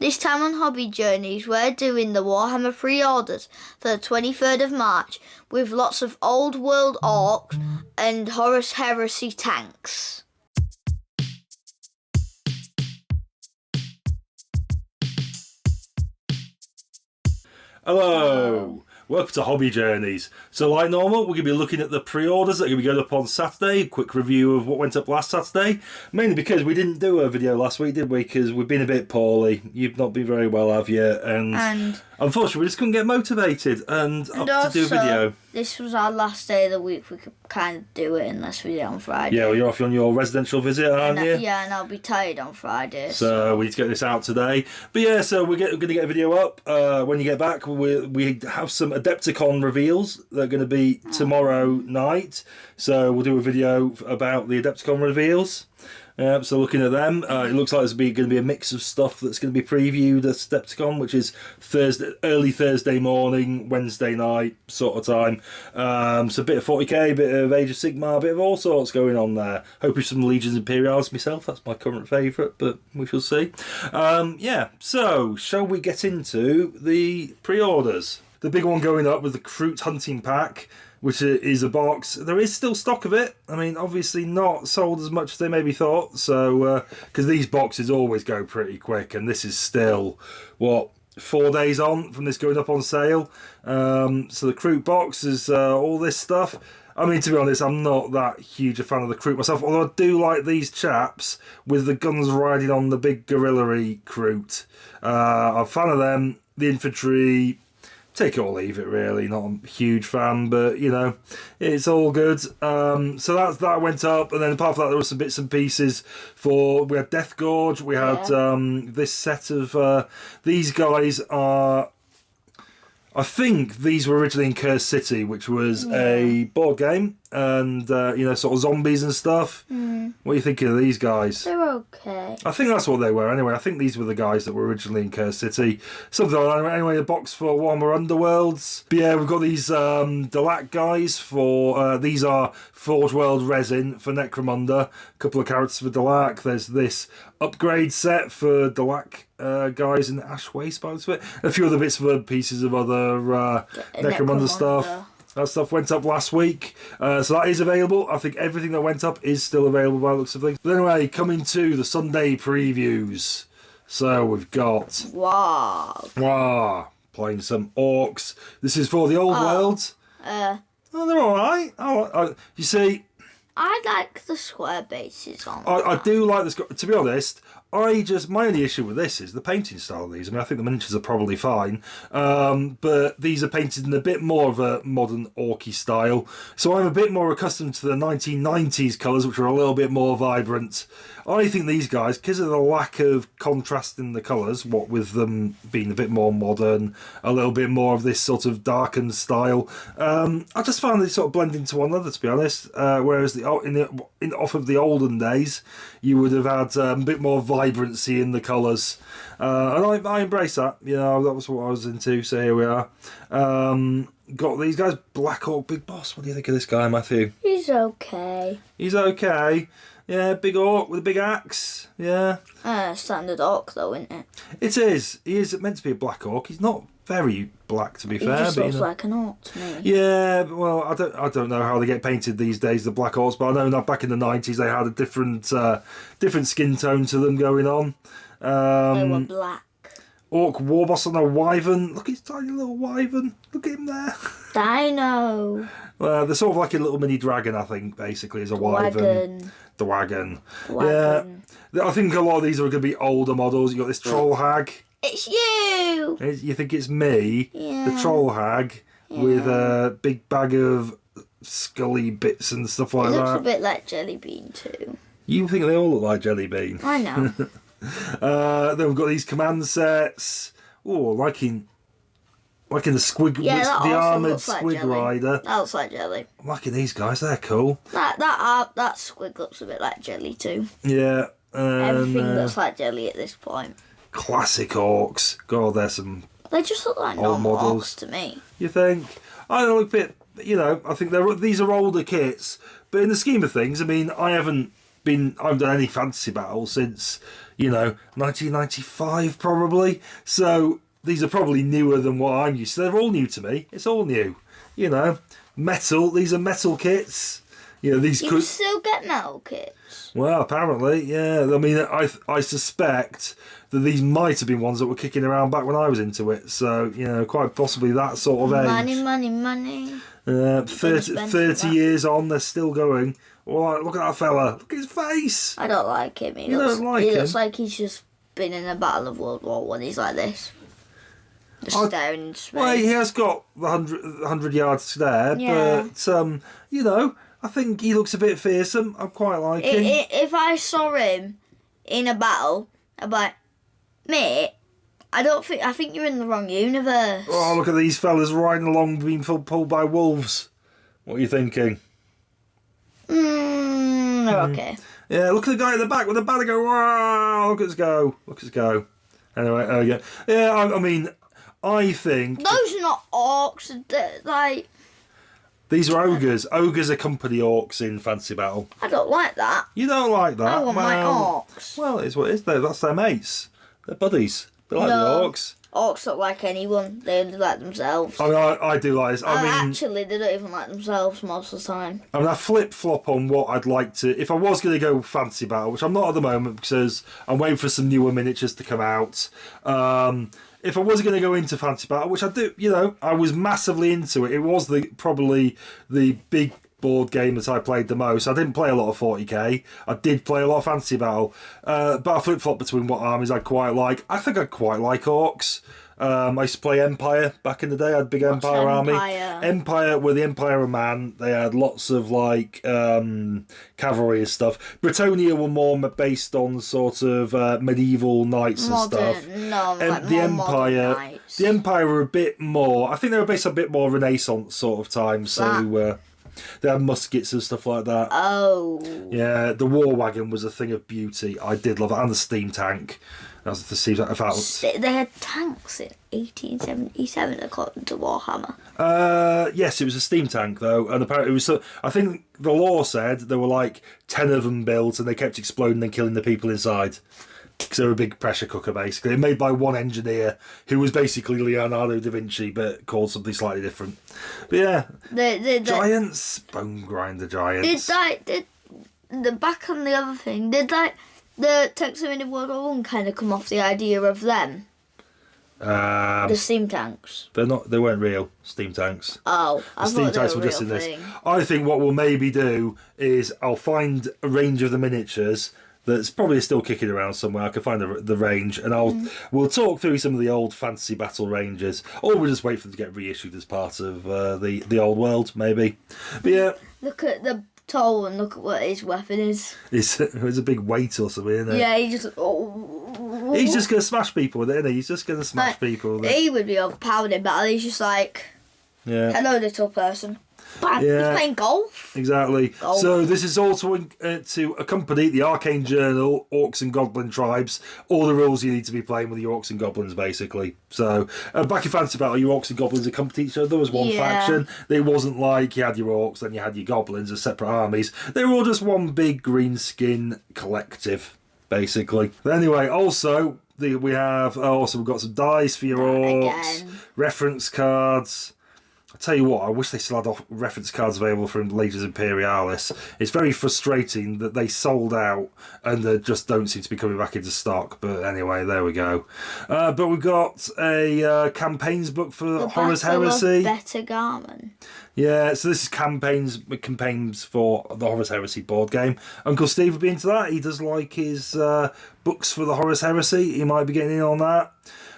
This time on Hobby Journeys, we're doing the Warhammer Pre-Orders for the 23rd of March with lots of old world orcs and Horus Heresy tanks. Hello. Welcome to Hobby Journeys. So like normal, we're going to be looking at the pre-orders that are going to be going up on Saturday. A quick review of what went up last Saturday. Mainly because we didn't do a video last week, did we? Because we've been a bit poorly. You've not been very well, have you? And unfortunately, we just couldn't get motivated and up to do a video. This was our last day of the week. We could kind of do it unless we did on Friday. Yeah, well, you're off on your residential visit, aren't you? Yeah, and I'll be tired on Friday. So we need to get this out today. But yeah, so we're going to get a video up when you get back. We have some Adepticon reveals. They're going to be tomorrow night. So we'll do a video about the Adepticon reveals. So looking at them, it looks like there's going to be a mix of stuff that's going to be previewed at Adepticon, which is early Thursday morning, Wednesday night sort of time. So a bit of 40k, a bit of Age of Sigmar, a bit of all sorts going on there. Hoping some Legions Imperialis myself. That's my current favourite, but we shall see. Yeah, so shall we get into the pre-orders? The big one going up was the Kroot hunting pack, which is a box. There is still stock of it. I mean, obviously not sold as much as they maybe thought. So, because these boxes always go pretty quick, and this is still, 4 days on from this going up on sale. So the Kroot box is all this stuff. I mean, to be honest, I'm not that huge a fan of the Kroot myself, although I do like these chaps with the guns riding on the big gorilla-y Kroot. I'm a fan of them. The infantry, take it or leave it, really. Not a huge fan, but you know, it's all good. So that went up, and then apart from that, there were some bits and pieces we had Death Gorge. We had this set of these guys are. I think these were originally in Cursed City, which was a board game, and sort of zombies and stuff. What are you thinking of these guys? They're okay. I think that's what they were anyway. I think these were the guys that were originally in Cursed City. Something like that. Anyway, a box for Warhammer Underworlds. But yeah, we've got these Delac guys for these are Forge World resin for Necromunda. A couple of characters for Delac. There's this upgrade set for Delac guys in Ash Waste, a few other bits for pieces of other Necromunda stuff. That stuff went up last week, so that is available. I think everything that went up is still available by the looks of things. But anyway, coming to the Sunday previews. So we've got playing some orcs. This is for the old world. They're all right. You see, I like the square bases on. I do like this. To be honest, my only issue with this is the painting style of these. I mean, I think the miniatures are probably fine, but these are painted in a bit more of a modern orky style. So I'm a bit more accustomed to the 1990s colours, which are a little bit more vibrant. I think these guys, because of the lack of contrast in the colours, what with them being a bit more modern, a little bit more of this sort of darkened style, I just found they sort of blend into one another, to be honest. Whereas off of the olden days, you would have had a bit more vibrancy in the colours, and I embrace that. You know, that was what I was into. So here we are. Got these guys. Black Orc Big Boss. What do you think of this guy, Matthew? He's okay. He's okay. Yeah, big orc with a big axe. Yeah. Standard orc though, isn't it? It is. He is meant to be a black orc. He's not very black, to be fair. He just looks like an orc to me. Yeah, well, I don't know how they get painted these days, the black orcs, but I know that back in the 90s they had a different skin tone to them going on. They were black. Orc Warboss on a wyvern. Look at his tiny little wyvern. Look at him there. Dino. Well, they're sort of like a little mini dragon, I think, basically, as a wyvern. The wagon. Yeah. I think a lot of these are going to be older models. You've got this troll hag. It's you! You think it's me? Yeah. The troll hag with a big bag of scully bits and stuff like that. It looks a bit like Jelly Bean too. You think they all look like Jelly Bean? I know. Then we've got these command sets. Oh, liking the squig, the armoured squig rider. That looks like Jelly. I'm liking these guys. They're cool. That squig looks a bit like Jelly too. Yeah. Everything looks like Jelly at this point. Classic orcs. God, there's some. They just look like normal orcs to me. You think? I don't look a bit. You know, I think these are older kits, but in the scheme of things, I mean, I haven't done any fantasy battles since 1995 probably. So these are probably newer than what I'm used to. They're all new to me. It's all new. Metal. These are metal kits. These You could. can still get metal kits. Well, apparently, yeah. I mean, I suspect that these might have been ones that were kicking around back when I was into it. So, quite possibly that sort of age. Money. 30 years on, they're still going. Oh, look at that fella. Look at his face. I don't like him. He looks like he's just been in a battle of World War One. He's like this. Just staring into space. Well, he has got the 100 yards there, Yeah. but, I think he looks a bit fearsome. I quite like him. If I saw him in a battle, I'd be like, mate, I think you're in the wrong universe. Oh, look at these fellas riding along being pulled by wolves. What are you thinking? They're okay. Yeah, look at the guy at the back with the banner go, wow, look at us go. Anyway, there we go. Yeah, I mean, I think... Those are not orcs, they're like... These are ogres. Ogres accompany orcs in Fantasy Battle. I don't like that. You don't like that? I want my orcs. Well, it's what it is. That's their mates. They're buddies. They're like the orcs. Orcs don't like anyone. They only like themselves. I mean, I do like this. I mean, actually, they don't even like themselves most of the time. I mean, I flip-flop on what I'd like to... If I was going to go Fantasy Battle, which I'm not at the moment because I'm waiting for some newer miniatures to come out. If I was going to go into Fantasy Battle, which I do, I was massively into it. It was probably the big board game that I played the most. I didn't play a lot of 40k. I did play a lot of Fantasy Battle. But I flip-flop between what armies I quite like. I think I quite like Orcs. I used to play Empire back in the day. I had a big Empire army. Empire were the Empire of Man. They had lots of cavalry and stuff. Britannia were more based on sort of medieval knights and stuff. No, the Empire, the Empire were a bit more. I think they were based on a bit more Renaissance sort of time. So they had muskets and stuff like that. Oh. Yeah, the war wagon was a thing of beauty. I did love it, and the steam tank. That's the steam tank. They had tanks in 1877, according to Warhammer. Yes, it was a steam tank though, and apparently it was. I think the lore said there were like 10 of them built, and they kept exploding and killing the people inside. Because they were a big pressure cooker, basically. Made by one engineer who was basically Leonardo da Vinci, but called something slightly different. But yeah, the giants, bone grinder giants. The back on the other thing, the tanks in World War One kind of come off the idea of them? The steam tanks. They weren't real steam tanks. Oh, I the steam tanks were just in this. I think what we'll maybe do is I'll find a range of the miniatures that's probably still kicking around somewhere. I can find the range, and we'll talk through some of the old Fantasy Battle ranges, or we'll just wait for them to get reissued as part of the old world, maybe. But yeah, look at the tall and look at what his weapon is. It's a big weight or something, isn't it? Yeah, he's just going to smash people with it, isn't he? He's just going to smash people with it. He would be overpowered in battle. He's just like, hello, little person. Bam, he's playing golf. Exactly. Golf. So this is also to accompany the Arcane Journal, Orcs and Goblin Tribes, all the rules you need to be playing with your Orcs and Goblins, basically. So back in Fantasy Battle, your Orcs and Goblins accompanied each other. There was one faction. It wasn't like you had your Orcs, then you had your Goblins as separate armies. They were all just one big green skin collective, basically. But anyway, also we've got some dice for your Orcs, reference cards. I tell you what, I wish they still had reference cards available from Legions Imperialis. It's very frustrating that they sold out and they just don't seem to be coming back into stock. But anyway, there we go. But we've got a campaigns book for Horus Heresy. Better Garment. Yeah, so this is campaigns for the Horus Heresy board game. Uncle Steve would be into that. He does like his books for the Horus Heresy. He might be getting in on that.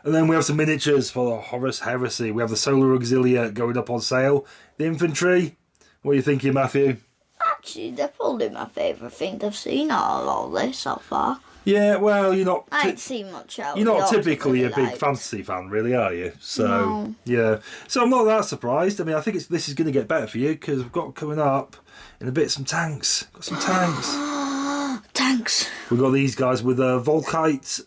And then we have some miniatures for the Horus Heresy. We have the Solar Auxilia going up on sale. The infantry. What are you thinking, Matthew? Actually, they're probably my favourite thing I've seen out of all this so far. Yeah, well, you're not... I ain't seen much out. You're not typically a big fantasy fan, really, are you? So, no. Yeah. So I'm not that surprised. I mean, I think this is going to get better for you because we've got coming up in a bit some tanks. Got some tanks. Tanks. We've got these guys with Volkite...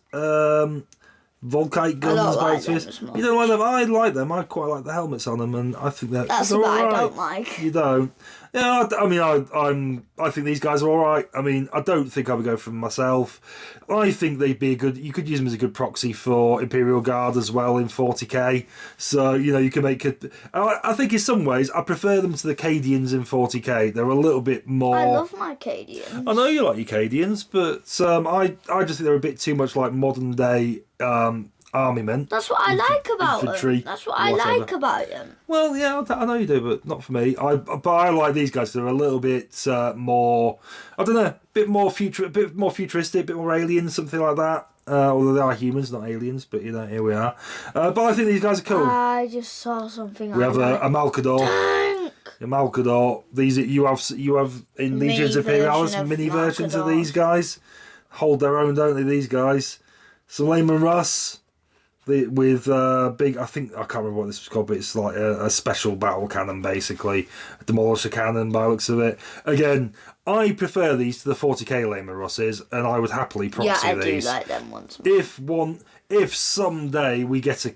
Volkite I don't guns, like both them of as us. much. You don't like them? I like them. I quite like the helmets on them, and I think That's they're what I all right. don't like. You don't? Yeah, I think these guys are all right. I mean, I don't think I would go for them myself. I think they'd be a good. You could use them as a good proxy for Imperial Guard as well in 40k. So you can make it. I think in some ways I prefer them to the Cadians in 40k. They're a little bit more. I love my Cadians. I know you like your Cadians, but I just think they're a bit too much like modern day army men. That's what I like about infantry, them. That's what I whatever. like about them. Well, yeah, I know you do, but not for me. But I like these guys. They're a little bit more. I don't know, a bit more futuristic, a bit more alien, something like that. Although they are humans, not aliens, but here we are. But I think these guys are cool. I just saw something. We have a Malcador. Tank. A Malcador. These you have in Mini Legions Imperialis version of mini versions of Malcadors. these guys. Hold their own, don't they? These guys. So Layman Russ. With big, I can't remember what this was called, but it's like a special battle cannon, basically, a demolisher cannon by the looks of it. Again, I prefer these to the 40k Layman Russes, and I would happily proxy these. Yeah, I do like them ones. If someday we get a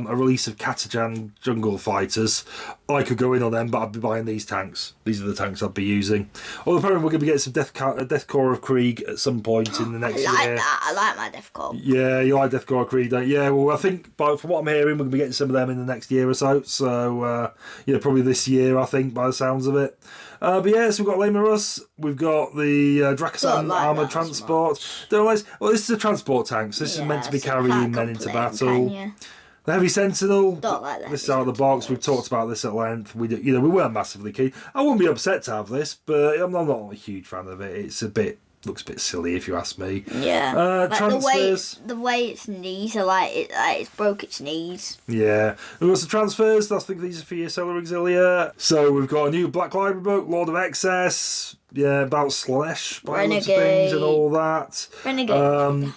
release of Katajan Jungle Fighters, I could go in on them, but I'd be buying these tanks. These are the tanks I'd be using. Although apparently we're going to be getting some Death Corps of Krieg at some point in the next year. I like that. I like my Death Corps. Yeah, you like Death Corps of Krieg, don't you? Yeah, well, I think from what I'm hearing, we're going to be getting some of them in the next year or so. So, probably this year, I think, by the sounds of it. But yeah, so we've got Layman Russ, we've got the Dracosan like armoured that transport. Well, this is a transport tank, so this is meant to be so you carrying can't men into complain, battle. can you? The Heavy Sentinel, Don't like that. this is out of the box. We've talked about this at length. We weren't massively keen. I wouldn't be upset to have this, but I'm not a huge fan of it. Looks a bit silly if you ask me. Yeah. Transfers. The way its knees are it's broke its knees. Yeah. We've got some transfers. I think these are for your Solar Auxilia. So we've got a new Black Library book, Lord of Excess. Yeah, about Slanesh by the looks of things and all that. Renegade.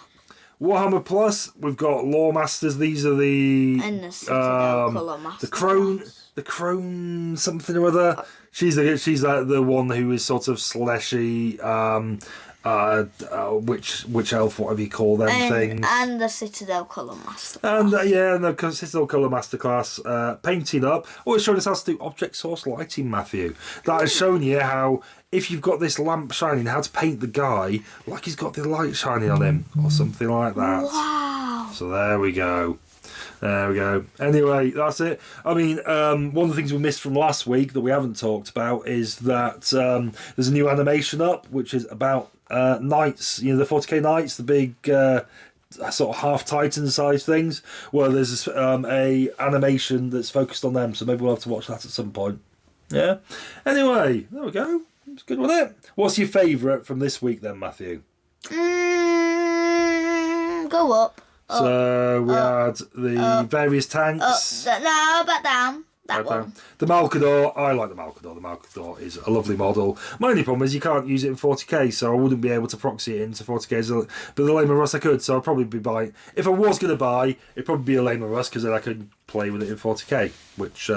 Warhammer Plus, we've got Lore Masters. These are the And the Citadel Colour Master. the Crone something or other. She's like the one who is sort of slashy. Which elf, whatever you call them things. And the Citadel Colour Master. And the Citadel Colour Masterclass, painting up. Oh, it's showing us how to do object source lighting, Matthew. That has shown you how, if you've got this lamp shining, how to paint the guy like he's got the light shining on him, or something like that. Wow. So there we go. There we go. Anyway, that's it. I mean, one of the things we missed from last week that we haven't talked about is that there's a new animation up, which is about knights, the 40k knights, the big sort of half titan size things. Well, there's a animation that's focused on them, so maybe we'll have to watch that at some point. Yeah. Anyway, there we go. It's good, wasn't it? What's your favourite from this week then, Matthew? Go up. So we had the various tanks. No, back down. That one. The Malcador, I like the Malcador. The Malcador is a lovely model. My only problem is you can't use it in 40k, so I wouldn't be able to proxy it into 40k. But the Layman Russ I could, so I'd probably be buying. If I was going to buy, it'd probably be a Layman Russ because then I could play with it in 40k, which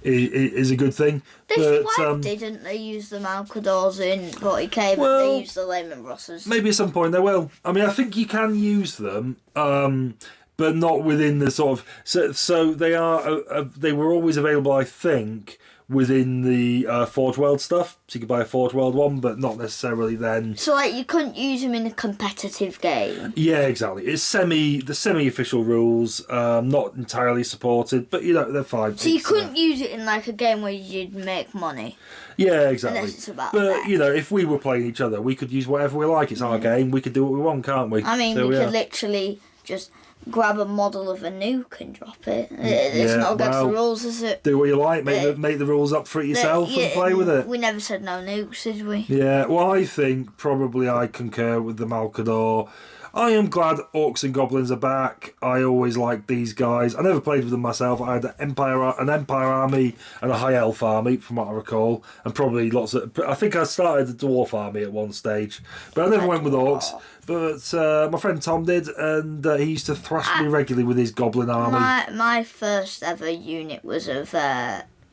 is a good thing. Why didn't they use the Malcadors in 40k, but they used the Layman Russes? Maybe at some point they will. I mean, I think you can use them, but not within the sort of... So they are. They were always available, I think, within the Forge World stuff. So you could buy a Forge World one, but not necessarily then. So you couldn't use them in a competitive game? Yeah, exactly. It's the semi-official rules, not entirely supported, but they're fine. So you couldn't use it in a game where you'd make money? Yeah, exactly. Unless it's about but that. If we were playing each other, we could use whatever we like. It's our game. We could do what we want, can't we? I mean, we could literally just grab a model of a nuke and drop it. It's not against the rules, is it? Do what you like. Make the rules up for it yourself and play with it. We never said no nukes, did we? Yeah, well, I think probably I concur with the Malcador. I am glad Orcs and Goblins are back. I always liked these guys. I never played with them myself. I had an Empire army and a High Elf army, from what I recall, and probably lots of... I think I started a Dwarf army at one stage, but I never went with Orcs. But my friend Tom did, and he used to thrash me regularly with his Goblin army. My first ever unit was of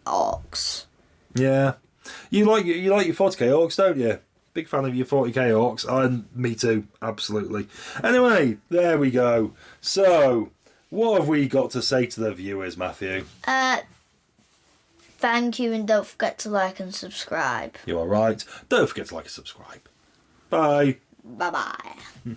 Orcs. Yeah. You like your 40k Orcs, don't you? Big fan of your 40k orcs, and me too, absolutely. Anyway, there we go. So, what have we got to say to the viewers, Matthew? Thank you, and don't forget to like and subscribe. You are right. Don't forget to like and subscribe. Bye. Bye-bye.